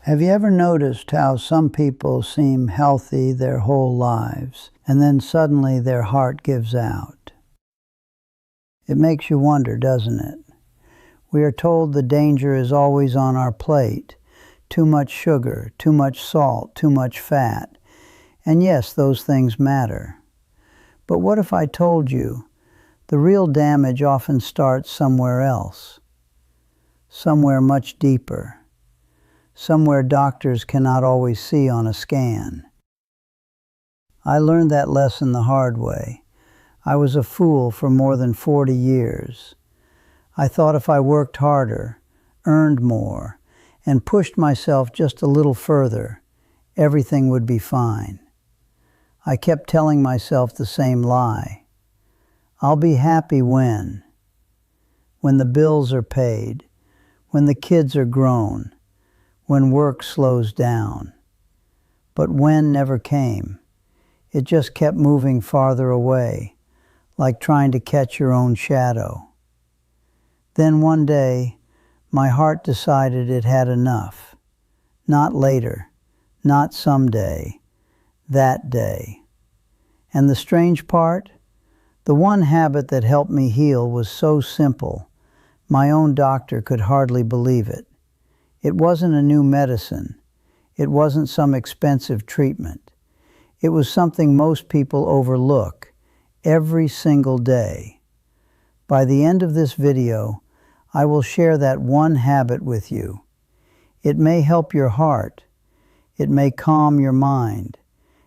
Have you ever noticed how some people seem healthy their whole lives, and then suddenly their heart gives out? It makes you wonder, doesn't it? We are told the danger is always on our plate. Too much sugar, too much salt, too much fat. And yes, those things matter. But what if I told you the real damage often starts somewhere else? Somewhere much deeper. Somewhere doctors cannot always see on a scan. I learned that lesson the hard way. I was a fool for more than 40 years. I thought if I worked harder, earned more, and pushed myself just a little further, everything would be fine. I kept telling myself the same lie. I'll be happy when the bills are paid, when the kids are grown, when work slows down. But when never came. It just kept moving farther away, like trying to catch your own shadow. Then one day, my heart decided it had enough. Not later, not someday, that day. And the strange part? The one habit that helped me heal was so simple, my own doctor could hardly believe it. It wasn't a new medicine. It wasn't some expensive treatment. It was something most people overlook every single day. By the end of this video, I will share that one habit with you. It may help your heart, it may calm your mind,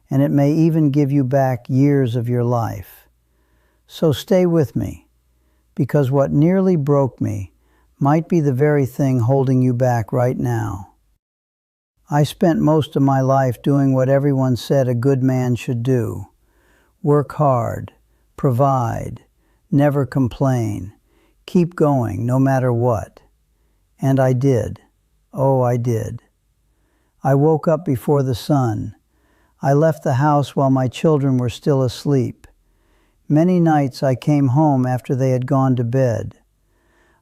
and it may even give you back years of your life. So stay with me, because what nearly broke me might be the very thing holding you back right now. I spent most of my life doing what everyone said a good man should do. Work hard, provide, never complain, keep going no matter what. And I did. Oh, I did. I woke up before the sun. I left the house while my children were still asleep. Many nights I came home after they had gone to bed.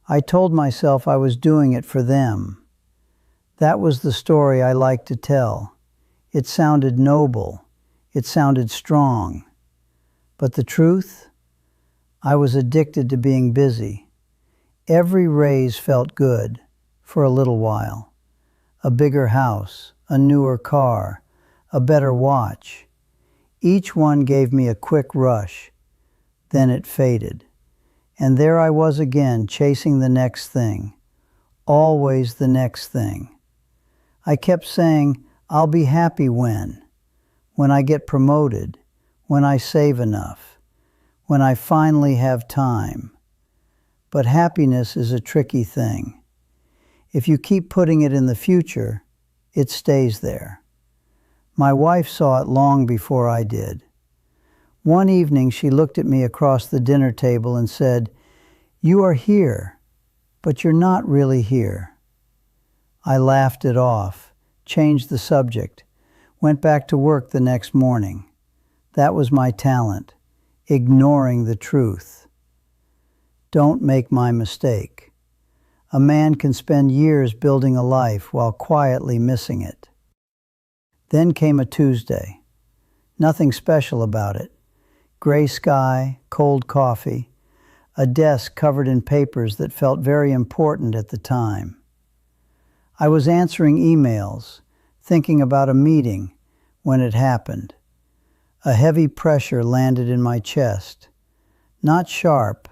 I told myself I was doing it for them. That was the story I liked to tell. It sounded noble. It sounded strong. But the truth? I was addicted to being busy. Every raise felt good, for a little while. A bigger house, a newer car, a better watch. Each one gave me a quick rush. Then it faded. And there I was again, chasing the next thing. Always the next thing. I kept saying, I'll be happy when I get promoted, when I save enough, when I finally have time. But happiness is a tricky thing. If you keep putting it in the future, it stays there. My wife saw it long before I did. One evening she looked at me across the dinner table and said, "You are here, but you're not really here." I laughed it off, changed the subject, went back to work the next morning. That was my talent, ignoring the truth. Don't make my mistake. A man can spend years building a life while quietly missing it. Then came a Tuesday. Nothing special about it. Gray sky, cold coffee, a desk covered in papers that felt very important at the time. I was answering emails, thinking about a meeting, when it happened. A heavy pressure landed in my chest. Not sharp,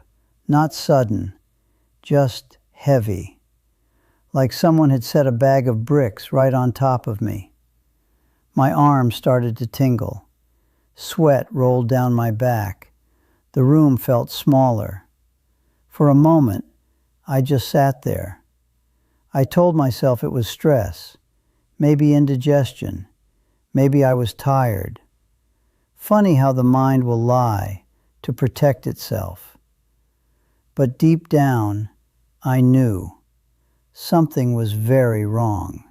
not sudden, just heavy. Like someone had set a bag of bricks right on top of me. My arms started to tingle. Sweat rolled down my back. The room felt smaller. For a moment, I just sat there. I told myself it was stress, maybe indigestion, maybe I was tired. Funny how the mind will lie to protect itself. But deep down, I knew something was very wrong.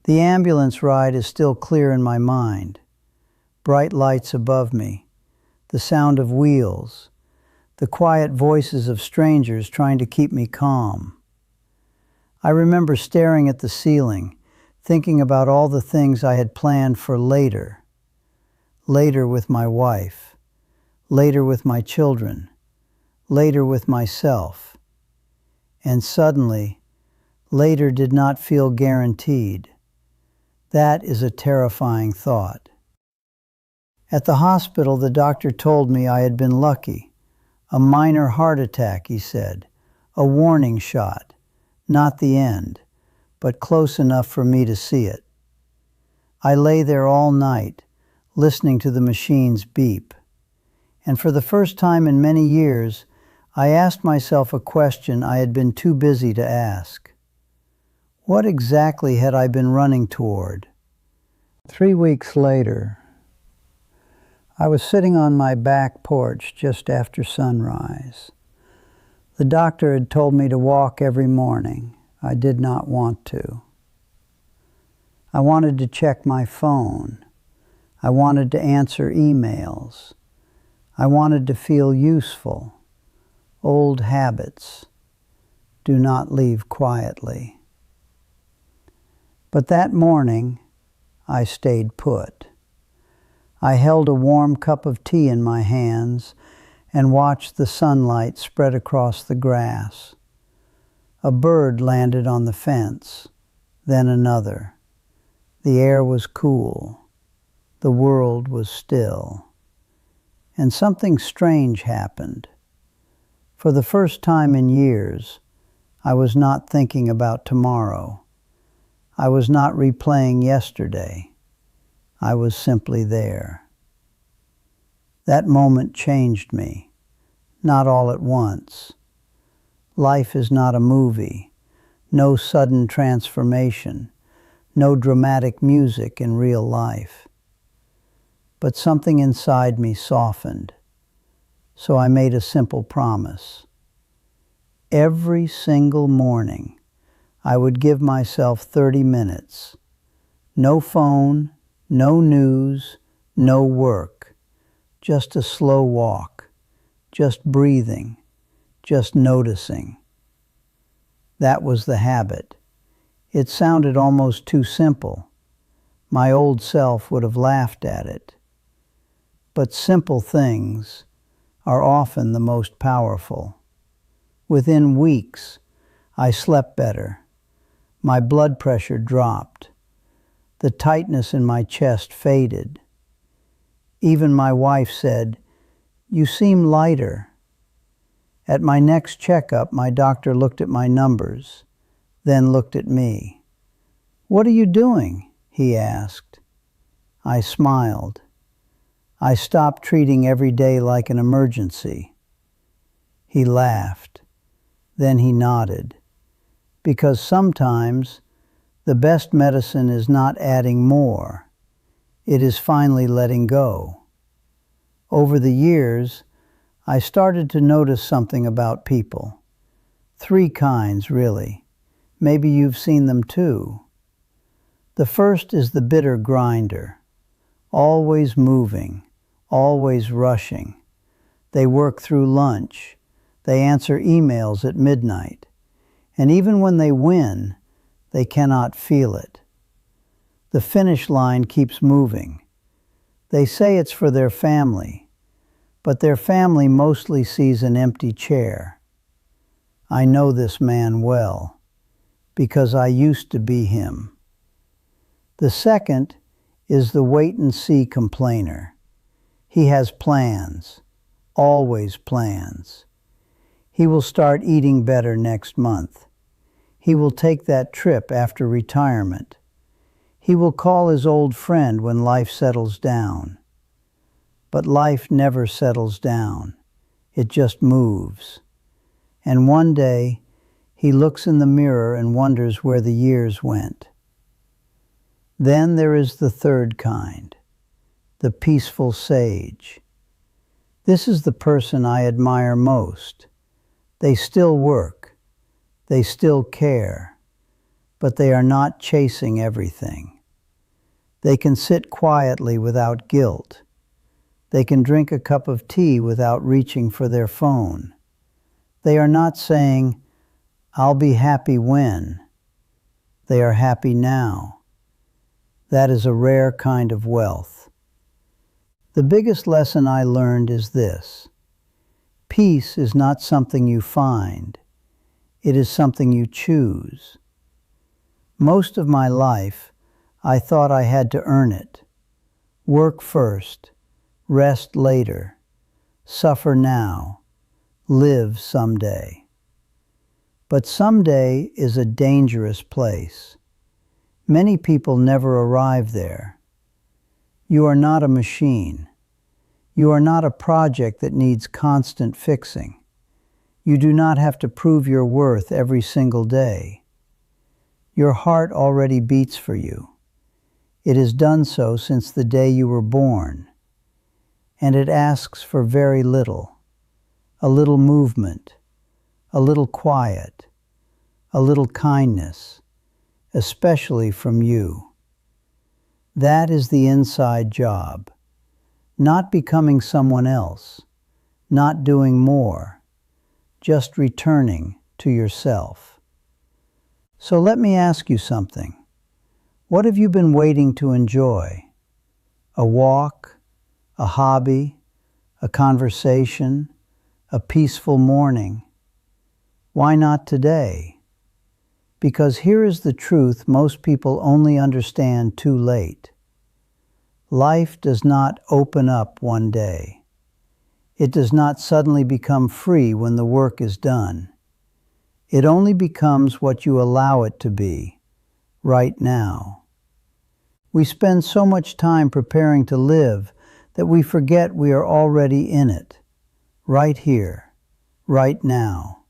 The ambulance ride is still clear in my mind. Bright lights above me, the sound of wheels, the quiet voices of strangers trying to keep me calm. I remember staring at the ceiling, thinking about all the things I had planned for later. Later with my wife, later with my children, later with myself. And suddenly, later did not feel guaranteed. That is a terrifying thought. At the hospital, the doctor told me I had been lucky. A minor heart attack, he said. A warning shot. Not the end, but close enough for me to see it. I lay there all night, listening to the machines beep. And for the first time in many years, I asked myself a question I had been too busy to ask. What exactly had I been running toward? 3 weeks later, I was sitting on my back porch just after sunrise. The doctor had told me to walk every morning. I did not want to. I wanted to check my phone. I wanted to answer emails. I wanted to feel useful. Old habits do not leave quietly. But that morning, I stayed put. I held a warm cup of tea in my hands and watched the sunlight spread across the grass. A bird landed on the fence, then another. The air was cool. The world was still. And something strange happened. For the first time in years, I was not thinking about tomorrow. I was not replaying yesterday. I was simply there. That moment changed me, not all at once. Life is not a movie, no sudden transformation, no dramatic music in real life. But something inside me softened, so I made a simple promise. Every single morning, I would give myself 30 minutes. No phone, no news, no work. Just a slow walk, just breathing, just noticing. That was the habit. It sounded almost too simple. My old self would have laughed at it. But simple things are often the most powerful. Within weeks, I slept better. My blood pressure dropped. The tightness in my chest faded. Even my wife said, "You seem lighter." At my next checkup, my doctor looked at my numbers, then looked at me. "What are you doing?" he asked. I smiled. I stopped treating every day like an emergency. He laughed. Then he nodded. Because sometimes the best medicine is not adding more. It is finally letting go. Over the years, I started to notice something about people. 3 kinds, really. Maybe you've seen them too. The first is the bitter grinder. Always moving, always rushing. They work through lunch. They answer emails at midnight. And even when they win, they cannot feel it. The finish line keeps moving. They say it's for their family, but their family mostly sees an empty chair. I know this man well, because I used to be him. The second is the wait-and-see complainer. He has plans, always plans. He will start eating better next month. He will take that trip after retirement. He will call his old friend when life settles down. But life never settles down. It just moves. And one day, he looks in the mirror and wonders where the years went. Then there is the third kind, the peaceful sage. This is the person I admire most. They still work. They still care. But they are not chasing everything. They can sit quietly without guilt. They can drink a cup of tea without reaching for their phone. They are not saying, "I'll be happy when." They are happy now, That is a rare kind of wealth. The biggest lesson I learned is this: peace is not something you find, it is something you choose. Most of my life, I thought I had to earn it. Work first, rest later, suffer now, live someday. But someday is a dangerous place. Many people never arrive there. You are not a machine. You are not a project that needs constant fixing. You do not have to prove your worth every single day. Your heart already beats for you. It has done so since the day you were born. And it asks for very little. A little movement, a little quiet, a little kindness, especially from you. That is the inside job. Not becoming someone else, not doing more, just returning to yourself. So let me ask you something. What have you been waiting to enjoy? A walk, a hobby, a conversation, a peaceful morning? Why not today? Because here is the truth most people only understand too late. Life does not open up one day. It does not suddenly become free when the work is done. It only becomes what you allow it to be, right now. We spend so much time preparing to live that we forget we are already in it, right here, right now.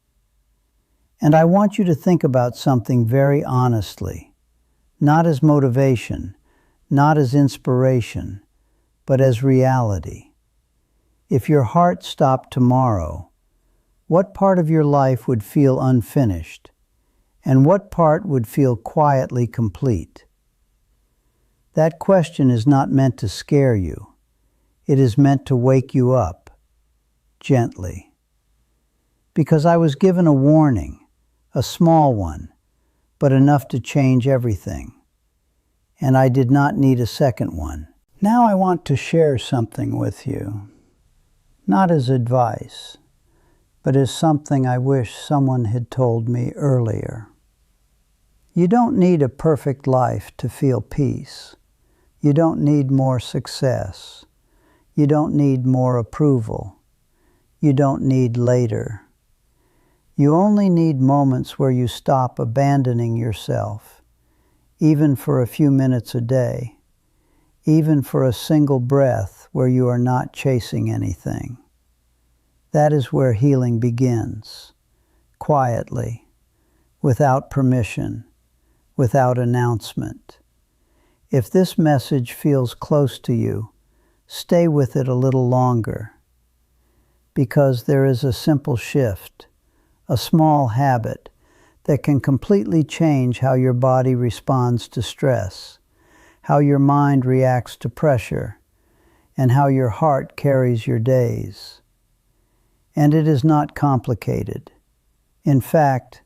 And I want you to think about something very honestly, not as motivation, not as inspiration, but as reality. If your heart stopped tomorrow, what part of your life would feel unfinished, and what part would feel quietly complete? That question is not meant to scare you. It is meant to wake you up, gently. Because I was given a warning, a small one, but enough to change everything. And I did not need a second one. Now I want to share something with you, not as advice, but as something I wish someone had told me earlier. You don't need a perfect life to feel peace. You don't need more success. You don't need more approval. You don't need later. You only need moments where you stop abandoning yourself, even for a few minutes a day, even for a single breath where you are not chasing anything. That is where healing begins, quietly, without permission, without announcement. If this message feels close to you, stay with it a little longer, because there is a simple shift, a small habit that can completely change how your body responds to stress, how your mind reacts to pressure, and how your heart carries your days. And it is not complicated. In fact,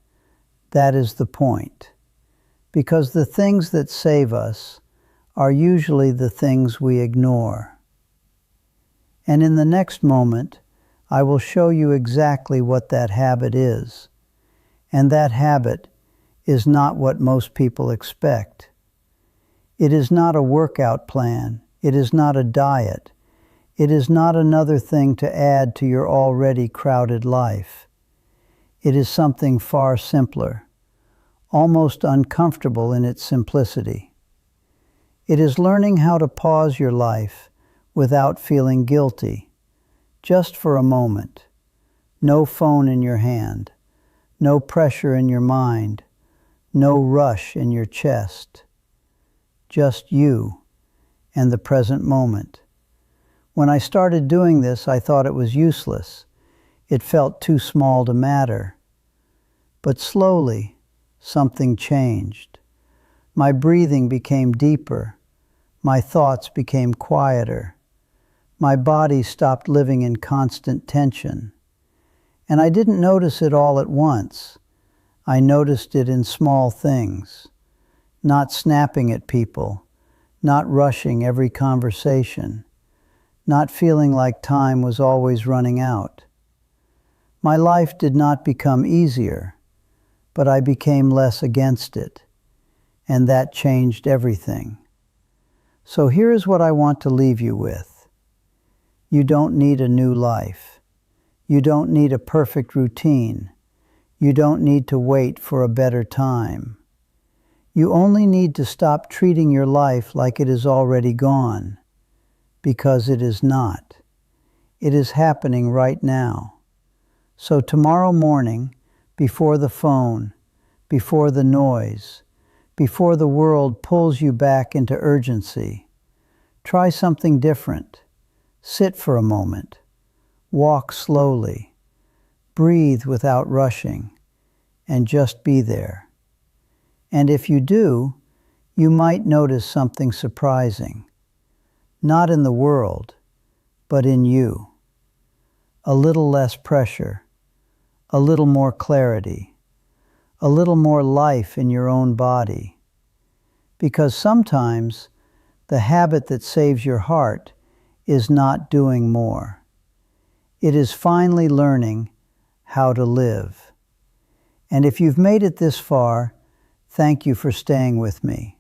that is the point, because the things that save us are usually the things we ignore. And in the next moment, I will show you exactly what that habit is. And that habit is not what most people expect. It is not a workout plan. It is not a diet. It is not another thing to add to your already crowded life. It is something far simpler, almost uncomfortable in its simplicity. It is learning how to pause your life without feeling guilty. Just for a moment. No phone in your hand. No pressure in your mind. No rush in your chest. Just you and the present moment. When I started doing this, I thought it was useless. It felt too small to matter. But slowly, something changed. My breathing became deeper. My thoughts became quieter. My body stopped living in constant tension. And I didn't notice it all at once. I noticed it in small things. Not snapping at people, not rushing every conversation, not feeling like time was always running out. My life did not become easier, but I became less against it, and that changed everything. So here is what I want to leave you with. You don't need a new life. You don't need a perfect routine. You don't need to wait for a better time. You only need to stop treating your life like it is already gone, because it is not. It is happening right now. So tomorrow morning, before the phone, before the noise, before the world pulls you back into urgency, try something different. Sit for a moment. Walk slowly. Breathe without rushing, and just be there. And if you do, you might notice something surprising. Not in the world, but in you. A little less pressure, a little more clarity, a little more life in your own body. Because sometimes the habit that saves your heart is not doing more. It is finally learning how to live. And if you've made it this far, thank you for staying with me.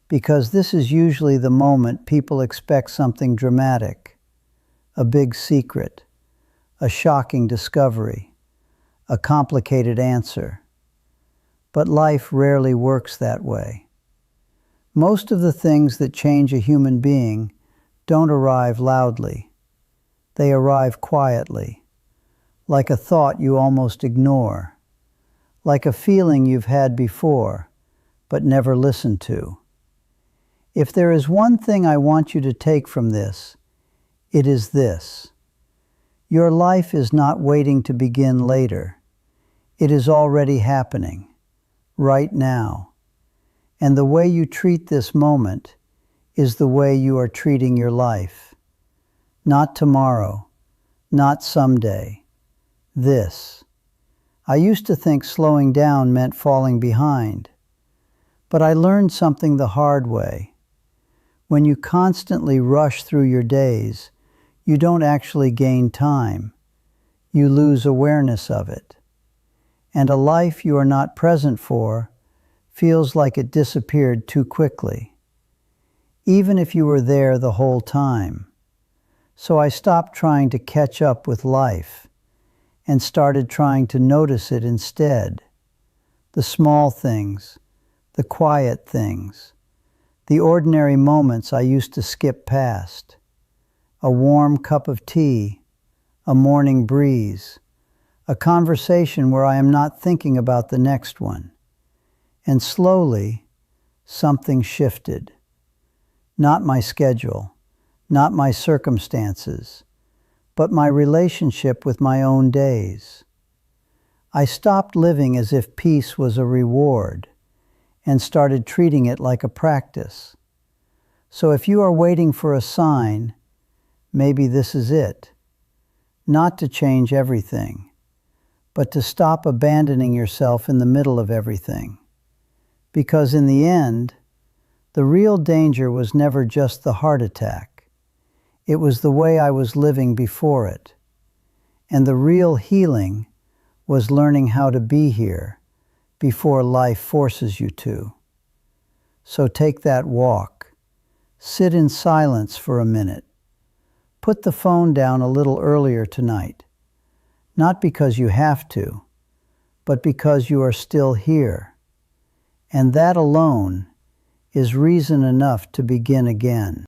Because this is usually the moment people expect something dramatic, a big secret, a shocking discovery, a complicated answer. But life rarely works that way. Most of the things that change a human being don't arrive loudly. They arrive quietly, like a thought you almost ignore, like a feeling you've had before, but never listened to. If there is one thing I want you to take from this, it is this. Your life is not waiting to begin later. It is already happening, right now. And the way you treat this moment is the way you are treating your life. Not tomorrow, not someday. This. I used to think slowing down meant falling behind, but I learned something the hard way. When you constantly rush through your days, you don't actually gain time. You lose awareness of it. And a life you are not present for feels like it disappeared too quickly, even if you were there the whole time. So I stopped trying to catch up with life and started trying to notice it instead. The small things, the quiet things, the ordinary moments I used to skip past. A warm cup of tea, a morning breeze, a conversation where I am not thinking about the next one. And slowly, something shifted. Not my schedule, not my circumstances, but my relationship with my own days. I stopped living as if peace was a reward and started treating it like a practice. So if you are waiting for a sign, maybe this is it. Not to change everything, but to stop abandoning yourself in the middle of everything. Because in the end, the real danger was never just the heart attack. It was the way I was living before it. And the real healing was learning how to be here before life forces you to. So take that walk. Sit in silence for a minute. Put the phone down a little earlier tonight. Not because you have to, but because you are still here. And that alone is reason enough to begin again.